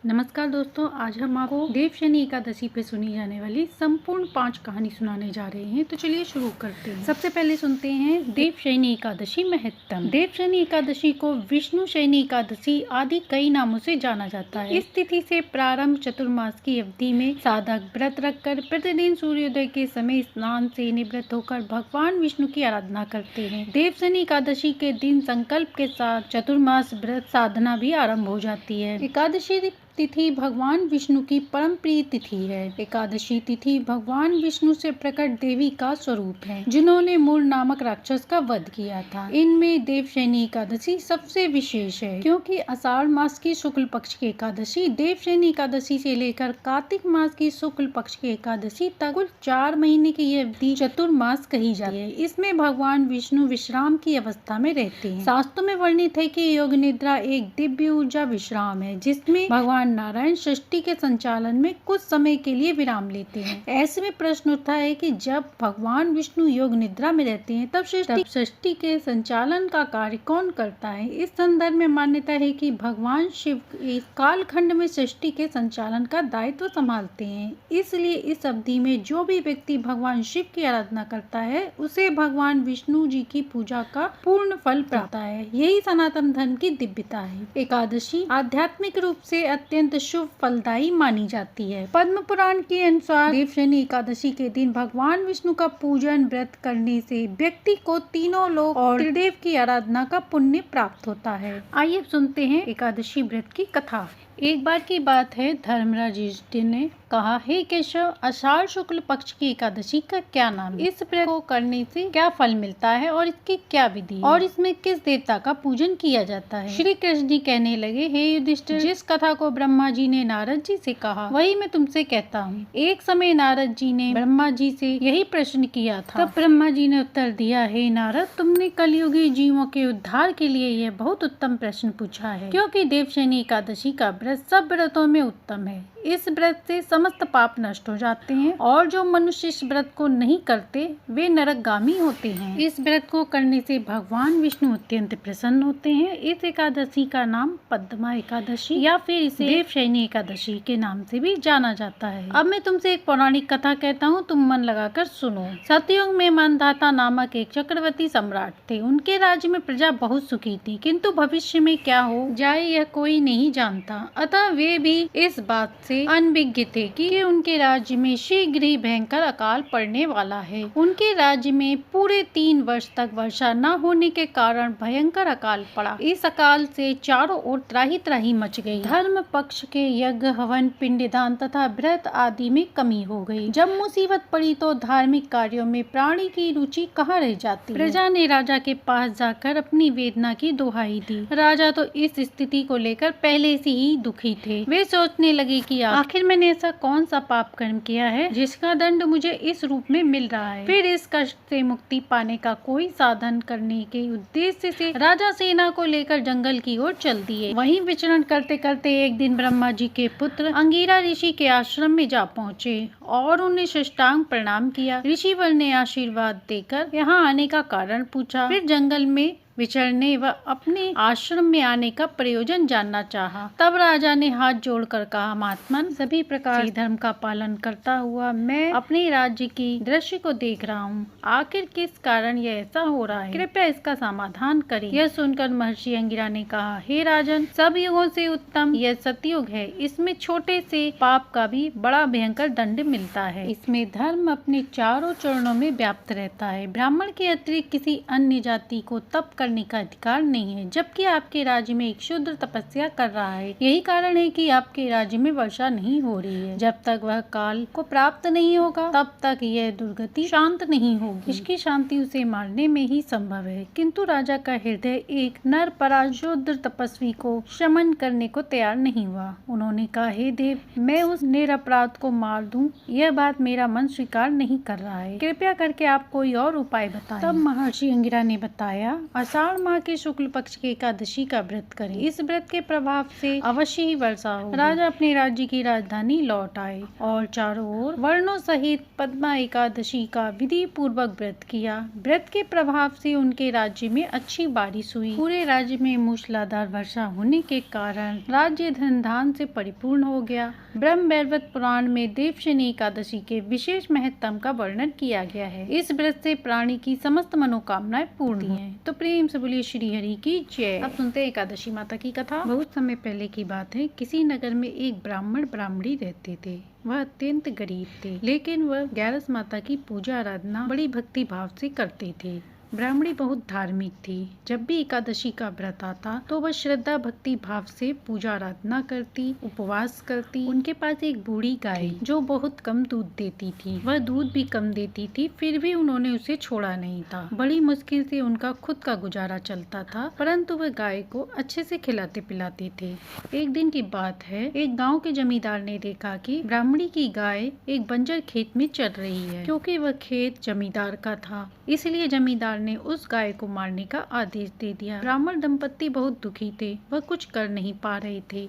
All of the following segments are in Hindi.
नमस्कार दोस्तों, आज हम आपको देवशयनी एकादशी पे सुनी जाने वाली संपूर्ण 5 कहानी सुनाने जा रहे हैं। तो चलिए शुरू करते हैं। सबसे पहले सुनते हैं देवशयनी एकादशी महत्तम। देवशयनी एकादशी को विष्णु शयनी एकादशी आदि कई नामों से जाना जाता है। इस तिथि से प्रारंभ चतुर्मास की अवधि में साधक व्रत रखकर प्रतिदिन सूर्योदय के समय स्नान से निवृत्त होकर भगवान विष्णु की आराधना करते हैं। देवशयनी एकादशी के दिन संकल्प के साथ चतुर्मास व्रत साधना भी आरंभ हो जाती है। एकादशी तिथि भगवान विष्णु की परम प्रिय तिथि है। एकादशी तिथि भगवान विष्णु से प्रकट देवी का स्वरूप है, जिन्होंने मूल नामक राक्षस का वध किया था। इनमें देवशयनी एकादशी सबसे विशेष है, क्योंकि आषाढ़ मास की शुक्ल पक्ष की एकादशी देवशयनी एकादशी से लेकर कार्तिक मास की शुक्ल पक्ष की एकादशी तक कुल 4 महीने की यह अवधि चतुर्मास कही जाती है। इसमें भगवान विष्णु विश्राम की अवस्था में रहते हैं। शास्त्रों में वर्णित है कि योग निद्रा एक दिव्य ऊर्जा विश्राम है, जिसमें भगवान नारायण सृष्टि के संचालन में कुछ समय के लिए विराम लेते हैं। ऐसे में प्रश्न उठता है कि जब भगवान विष्णु योग निद्रा में रहते हैं, तब सृष्टि के संचालन का कार्य कौन करता है। इस संदर्भ में मान्यता है कि भगवान शिव इस कालखंड में सृष्टि के संचालन का दायित्व संभालते हैं। इसलिए इस अवधि में जो भी व्यक्ति भगवान शिव की आराधना करता है, उसे भगवान विष्णु जी की पूजा का पूर्ण फल प्राप्त है। यही सनातन धर्म की दिव्यता है। एकादशी आध्यात्मिक रूप से अत्यंत शुभ फलदायी मानी जाती है। पद्म पुराण के अनुसार देवशयनी एकादशी के दिन भगवान विष्णु का पूजन व्रत करने से व्यक्ति को तीनों लोक और त्रिदेव की आराधना का पुण्य प्राप्त होता है। आइए सुनते हैं एकादशी व्रत की कथा। एक बार की बात है, धर्मराज युधिष्ठिर ने कहा, हे केशव, आषाढ़ शुक्ल पक्ष की एकादशी का क्या नाम है? इस व्रत को करने से क्या फल मिलता है और इसकी क्या विधि है और इसमें किस देवता का पूजन किया जाता है? श्री कृष्ण जी कहने लगे, हे युधिष्ठिर, जिस कथा को ब्रह्मा जी ने नारद जी से कहा, वही मैं तुमसे कहता हूँ। एक समय नारद जी ने ब्रह्मा जी से यही प्रश्न किया था। तब ब्रह्मा जी ने उत्तर दिया, हे नारद, तुमने कलयुगी जीवों के उद्धार के लिए यह बहुत उत्तम प्रश्न पूछा है, क्योंकि देवशयनी एकादशी का व्रत सब व्रतों में उत्तम है। इस व्रत से समस्त पाप नष्ट हो जाते हैं और जो मनुष्य इस व्रत को नहीं करते वे नरकगामी होते हैं। इस व्रत को करने से भगवान विष्णु अत्यंत प्रसन्न होते हैं। इस एकादशी का नाम पद्मा एकादशी या फिर इसे देवशयनी एकादशी के नाम से भी जाना जाता है। अब मैं तुमसे एक पौराणिक कथा कहता हूँ, तुम मन लगाकर सुनो। सतयुग में मानधाता नामक एक चक्रवर्ती सम्राट थे। उनके राज्य में प्रजा बहुत सुखी थी, किंतु भविष्य में क्या हो जाए यह कोई नहीं जानता। अतः वे भी इस बात से अनभिज्ञ थे कि उनके राज्य में शीघ्र ही भयंकर अकाल पड़ने वाला है। उनके राज्य में पूरे 3 वर्ष तक वर्षा न होने के कारण भयंकर अकाल पड़ा। इस अकाल से चारों ओर त्राही त्राही मच गई। धर्म पक्ष के यज्ञ, हवन, पिंडदान तथा व्रत आदि में कमी हो गई। जब मुसीबत पड़ी तो धार्मिक कार्यों में प्राणी की रुचि कहाँ रह जाती। प्रजा ने राजा के पास जाकर अपनी वेदना की दुहाई दी। राजा तो इस स्थिति को लेकर पहले से ही दुखी थे। वे सोचने लगे कि आखिर मैंने ऐसा कौन सा पाप कर्म किया है जिसका दंड मुझे इस रूप में मिल रहा है। फिर इस कष्ट से मुक्ति पाने का कोई साधन करने के उद्देश्य से राजा सेना को लेकर जंगल की ओर चल दिए। वहीं विचरण करते करते एक दिन ब्रह्मा जी के पुत्र अंगिरा ऋषि के आश्रम में जा पहुँचे और उन्हें साष्टांग प्रणाम किया। ऋषिवर ने आशीर्वाद देकर यहाँ आने का कारण पूछा। फिर जंगल में विचरने व अपने आश्रम में आने का प्रयोजन जानना चाहा। तब राजा ने हाथ जोड़कर कहा, महात्मन, सभी प्रकार से धर्म का पालन करता हुआ मैं अपने राज्य की दृश्य को देख रहा हूँ। आखिर किस कारण यह ऐसा हो रहा है? कृपया इसका समाधान करें। यह सुनकर महर्षि अंगिरा ने कहा, हे राजन, सब युगों से उत्तम यह सतयुग है। इसमें छोटे से पाप का भी बड़ा भयंकर दंड मिलता है। इसमें धर्म अपने चारों चरणों में व्याप्त रहता है। ब्राह्मण के अतिरिक्त किसी अन्य जाति को तप करने का अधिकार नहीं है, जबकि आपके राज्य में एक शूद्र तपस्या कर रहा है। यही कारण है कि आपके राज्य में वर्षा नहीं हो रही है। जब तक वह काल को प्राप्त नहीं होगा, तब तक यह दुर्गति शांत नहीं होगी। इसकी शांति उसे मारने में ही संभव है। किंतु राजा का हृदय एक नरपराध शूद्र तपस्वी को शमन करने को तैयार नहीं हुआ। उन्होंने कहा, हे देव, मैं उस निरपराध को मार दूं, यह बात मेरा मन स्वीकार नहीं कर रहा है। कृपया करके आप कोई और उपाय बताएं। तब महर्षि अंगिरा ने बताया, आषाढ़ माह के शुक्ल पक्ष की एकादशी का व्रत करें। इस व्रत के प्रभाव से अवश्य ही वर्षा हो। राजा अपने राज्य की राजधानी लौट आए और चारों ओर वर्णों सहित पद्मा एकादशी का विधि पूर्वक व्रत किया। व्रत के प्रभाव से उनके राज्य में अच्छी बारिश हुई। पूरे राज्य में मूसलाधार वर्षा होने के कारण राज्य धन धान से परिपूर्ण हो गया। ब्रह्म वैवर्त पुराण में देवशनी एकादशी के विशेष महत्व का वर्णन किया गया है। इस व्रत से प्राणी की समस्त मनोकामनाएं पूर्ण हैं। तो प्रेम से बोलिए श्री हरि की जय। अब सुनते हैं एकादशी माता की कथा। बहुत समय पहले की बात है, किसी नगर में एक ब्राह्मण ब्राह्मणी रहते थे। वह अत्यंत गरीब थे, लेकिन वह ग्यारस माता की पूजा आराधना बड़ी भक्ति भाव से करते थे। ब्राह्मणी बहुत धार्मिक थी। जब भी एकादशी का व्रत आता तो वह श्रद्धा भक्ति भाव से पूजा आराधना करती, उपवास करती। उनके पास एक बूढ़ी गाय जो बहुत कम दूध देती थी। वह दूध भी कम देती थी, फिर भी उन्होंने उसे छोड़ा नहीं था। बड़ी मुश्किल से उनका खुद का गुजारा चलता था, परंतु वह गाय को अच्छे से खिलाते पिलाते थे। एक दिन की बात है, एक गाँव के जमींदार ने देखा कि ब्राह्मणी की गाय एक बंजर खेत में चल रही है। क्योंकि वह खेत जमींदार का था, इसलिए जमींदार ने उस गाय को मारने का आदेश दे दिया। ब्राह्मण दंपत्ति बहुत दुखी थे, वह कुछ कर नहीं पा रहे थे।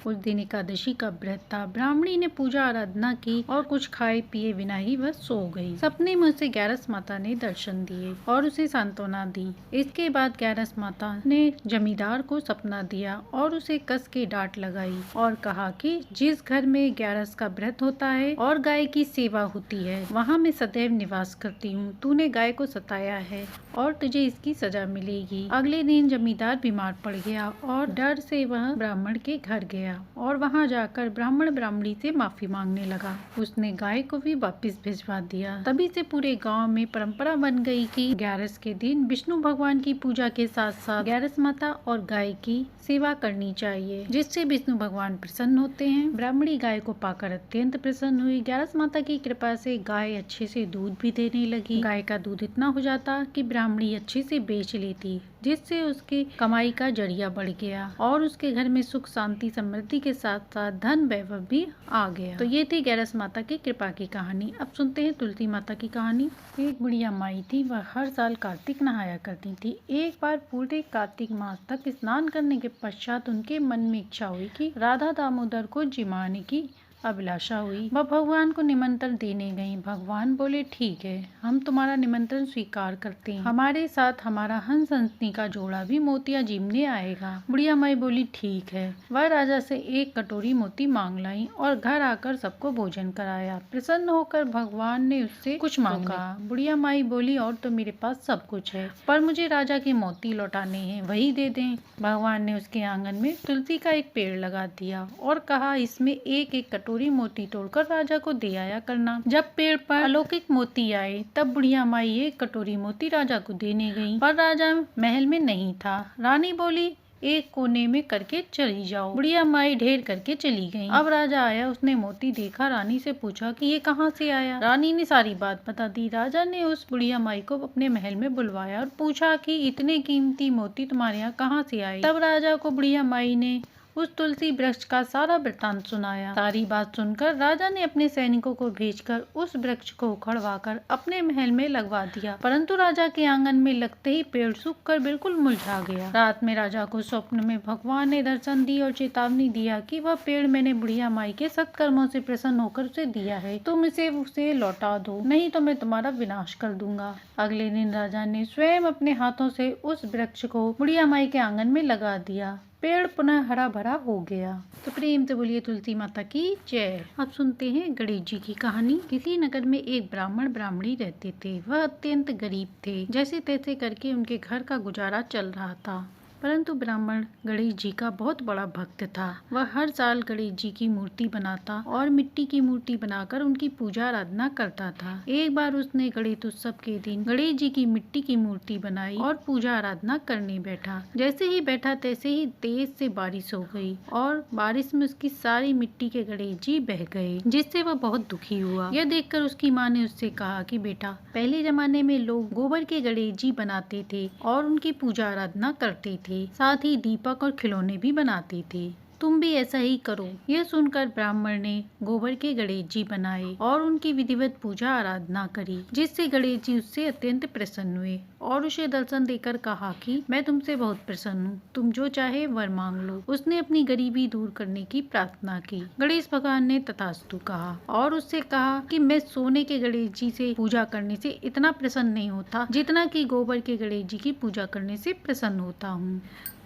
उस दिन एकादशी का व्रत था। ब्राह्मणी ने पूजा आराधना की और कुछ खाए पिए बिना ही वह सो गई। सपने में उसे ग्यारस माता ने दर्शन दिए और उसे सांत्वना दी। इसके बाद ग्यारस माता ने जमींदार को सपना दिया और उसे कस के डांट लगाई और कहा कि जिस घर में ग्यारस का व्रत होता है और गाय की सेवा होती है, वहाँ मैं सदैव निवास करती हूँ। तूने गाय को सताया है और तुझे इसकी सजा मिलेगी। अगले दिन जमींदार बीमार पड़ गया और डर से वह ब्राह्मण के घर गया और वहां जाकर ब्राह्मण ब्राह्मणी से माफी मांगने लगा। उसने गाय को भी वापस भिजवा दिया। तभी से पूरे गांव में परंपरा बन गई कि ग्यारस के दिन विष्णु भगवान की पूजा के साथ साथ ग्यारस माता और गाय की सेवा करनी चाहिए, जिससे विष्णु भगवान प्रसन्न होते हैं। ब्राह्मणी गाय को पाकर अत्यंत प्रसन्न हुई। ग्यारस माता की कृपा से गाय अच्छे से दूध भी देने लगी। गाय का दूध इतना हो जाता कि ब्राह्मणी अच्छे से बेच लेती, जिससे उसके कमाई का जरिया बढ़ गया और उसके घर में सुख शांति समृद्धि के साथ साथ धन वैभव भी आ गया। तो ये थी ग्यारस माता की कृपा की कहानी। अब सुनते हैं तुलसी माता की कहानी। एक बुढ़िया माई थी, वह हर साल कार्तिक नहाया करती थी। एक बार पूरे कार्तिक मास तक स्नान करने के पश्चात उनके मन में इच्छा हुई कि राधा दामोदर को जिमाने की अभिलाषा हुई। वह भगवान को निमंत्रण देने गयी। भगवान बोले, ठीक है, हम तुम्हारा निमंत्रण स्वीकार करते हैं। हमारे साथ हमारा हंस हंसनी का जोड़ा भी मोतिया जीमने आएगा। बुढ़िया माई बोली, ठीक है। वह राजा से एक कटोरी मोती मांग लाई और घर आकर सबको भोजन कराया। प्रसन्न होकर भगवान ने उससे कुछ मांगा। बुढ़िया माई बोली, और तो मेरे पास सब कुछ है, पर मुझे राजा के मोती लौटाने हैं, वही दे दें। भगवान ने उसके आंगन में तुलसी का एक पेड़ लगा दिया और कहा, इसमें एक एक कटोरी मोती तोड़कर राजा को दे आया करना। जब पेड़ पर अलौकिक मोती आए, तब बुढ़िया माई एक कटोरी मोती राजा को देने गई, पर राजा महल में नहीं था। रानी बोली, एक कोने में करके चली जाओ। बुढ़िया माई ढेर करके चली गई। अब राजा आया, उसने मोती देखा, रानी से पूछा कि ये कहाँ से आया। रानी ने सारी बात बता दी। राजा ने उस बुढ़िया माई को अपने महल में बुलवाया और पूछा कि इतने कीमती मोती तुम्हारे यहाँ कहाँ से आए। तब राजा को बुढ़िया माई ने उस तुलसी वृक्ष का सारा वृत्तांत सुनाया। सारी बात सुनकर राजा ने अपने सैनिकों को भेजकर उस वृक्ष को उखड़वाकर अपने महल में लगवा दिया, परंतु राजा के आंगन में लगते ही पेड़ सूखकर बिल्कुल मुरझा गया। रात में राजा को स्वप्न में भगवान ने दर्शन दी और चेतावनी दिया कि वह पेड़ मैंने बुढ़िया माई के सत्कर्मों से प्रसन्न होकर उसे दिया है, तुम उसे लौटा दो, नहीं तो मैं तुम्हारा विनाश कर दूंगा। अगले दिन राजा ने स्वयं अपने हाथों से उस वृक्ष को बुढ़िया माई के आंगन में लगा दिया। पेड़ पुनः हरा भरा हो गया। तो प्रेम से बोलिए तुलसी माता की जय। अब सुनते हैं गणेश जी की कहानी। किसी नगर में एक ब्राह्मण ब्राह्मणी रहते थे। वह अत्यंत गरीब थे। जैसे तैसे करके उनके घर का गुजारा चल रहा था, परंतु ब्राह्मण गणेश जी का बहुत बड़ा भक्त था। वह हर साल गणेश जी की मूर्ति बनाता और मिट्टी की मूर्ति बनाकर उनकी पूजा आराधना करता था। एक बार उसने गणेश उत्सव के दिन गणेश जी की मिट्टी की मूर्ति बनाई और पूजा आराधना करने बैठा। जैसे ही बैठा तैसे ही तेज से बारिश हो गई और बारिश में उसकी सारी मिट्टी के गणेश जी बह गए, जिससे वह बहुत दुखी हुआ। यह देखकर उसकी माँ ने उससे कहा कि बेटा, पहले जमाने में लोग गोबर के गणेश जी बनाते थे और उनकी पूजा आराधना करते थे, साथ ही दीपक और खिलौने भी बनाते थे। तुम भी ऐसा ही करो। यह सुनकर ब्राह्मण ने गोबर के गणेश जी बनाए और उनकी विधिवत पूजा आराधना करी, जिससे गणेश जी उससे अत्यंत प्रसन्न हुए और उसे दर्शन देकर कहा कि मैं तुमसे बहुत प्रसन्न हूँ, तुम जो चाहे वर मांग लो। उसने अपनी गरीबी दूर करने की प्रार्थना की। गणेश भगवान ने तथास्तु कहा और उससे कहा कि मैं सोने के गणेश जी से पूजा करने से इतना प्रसन्न नहीं होता जितना कि गोबर के गणेश जी की पूजा करने से प्रसन्न होता हूँ।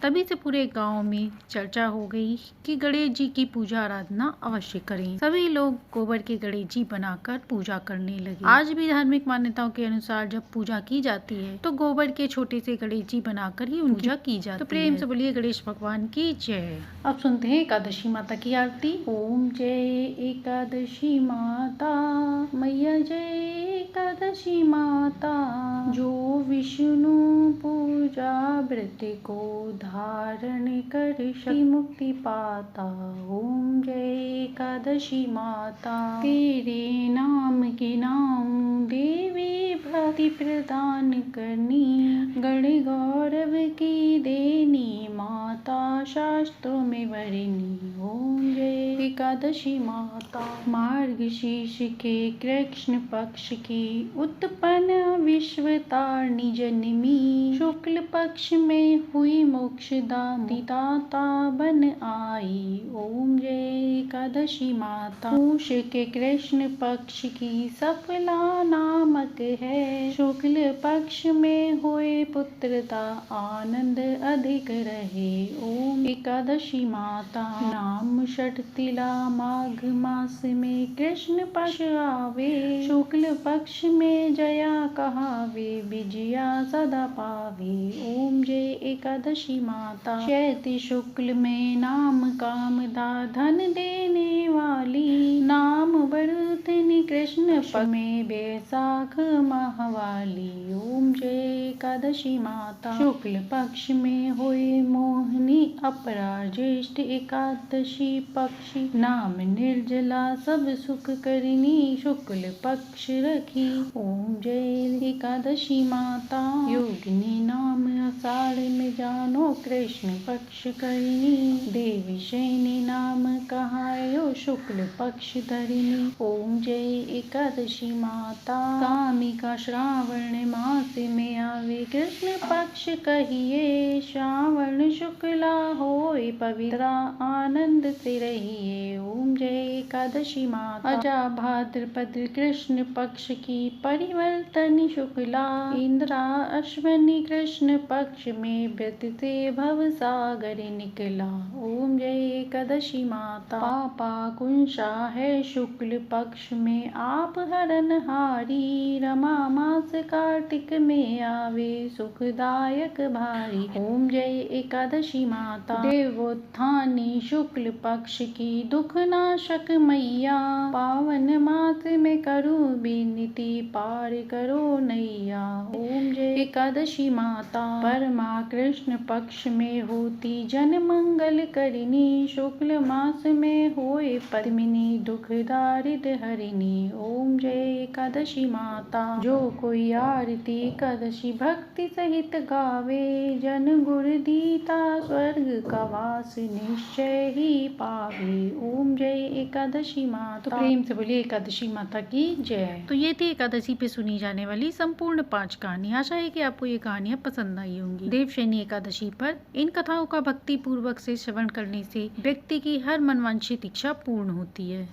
तभी से पूरे गांव में चर्चा हो गई कि गणेश जी की पूजा आराधना अवश्य करें। सभी लोग गोबर के गणेश जी बनाकर पूजा करने लगे। आज भी धार्मिक मान्यताओं के अनुसार जब पूजा की जाती है तो गोबर के छोटे से गणेश जी बनाकर ही उनकी पूजा की जाती है। तो प्रेम से बोलिए गणेश भगवान की जय। अब सुनते हैं एकादशी माता की आरती। ओम जय एकादशी माता मैया, जय एकादशी माता, जो विष्णु पूजा व्रत को धारण कर शक्ति मुक्ति पाता। ओम जय एकादशी माता, तेरे नाम के नाम देवी भक्ति प्रदान करनी, गण गौरव की देनी माता, शास्त्रों में वरनी। ओम जय एकादशी माता, मार्गशीर्ष के कृष्ण पक्ष की उत्पन्न विश्वतारिणी जननी, शुक्ल पक्ष में हुई मोक्षदात्री दाता बन आई। ओम जय एकादशी माता, पूष के कृष्ण पक्ष की सफला नामक है, शुक्ल पक्ष में हुए पुत्रता आनंद अधिक रहे। ओम एकादशी माता, नाम षठ तिला माघ मास में कृष्ण पक्ष आवे, शुक्ल पक्ष में जया कहावे, विजया सदा पावे। ओम जय एकादशी माता, चैत्र शुक्ल में नाम कामदा धन देने वाली, नाम बरुतनी कृष्ण पक्ष में बैसाख माहवाली। ओम जय एकादशी माता, शुक्ल पक्ष में हुए मोहिनी अपराध, ज्येष्ठ एकादशी पक्षी नाम निर्जला, सब सुख करनी शुक्ल पक्ष रखी। ओम जय एकादशी माता, योगिनी नाम आषाढ़ में जानो, कृष्ण पक्ष करनी, देवी शयनी नाम कहायो, शुक्ल पक्ष धरिनी। ओम जय एकादशी माता, कामिका श्रावण मास में आवे, कृष्ण पक्ष कहिए, श्रावण शुक्ला होए पवित्रा, आनंद से रहिए। ओम जय एकादशी माता, अजा भाद्रपद कृष्ण पक्ष की परिवर्तन शुक्ला, इंद्रा अश्वनी कृष्ण पक्ष में व्रत से भव सागर निकला। ओम जय एकादशी माता, पापा कुंशा है शुक्ल पक्ष में आप हरनहारी, रमा मास कार्तिक में आवे, सुखदायक भारी। ओम जय एकादशी माता, देवोत्थानी शुक्ल पक्ष की दुख नाशक मैया, पावन मास में करूं विनती, पार करो नैया। ओम जय एकादशी माता, परमा कृष्ण पक्ष में होती जन मंगल करिनी, शुक्ल मास में होए पद्मिनी, दुख दारिद्र हरिणी। ओम जय एकादशी माता, जो कोई आरती एकादशी भक्ति सहित गावे, जन गुर दीता स्वर्ग का वास निश्चय ही पावे। ओम जय एकादशी माता। तो प्रेम से बोलिए एकादशी माता की जय। तो ये थी एकादशी पे सुनी जाने वाली संपूर्ण 5 कहानी। आशा है कि आपको ये कहानियां पसंद आई होंगी। देवशयनी एकादशी पर इन कथाओं का भक्ति पूर्वक से श्रवण करने से व्यक्ति की हर मनवांछित इच्छा पूर्ण होती है।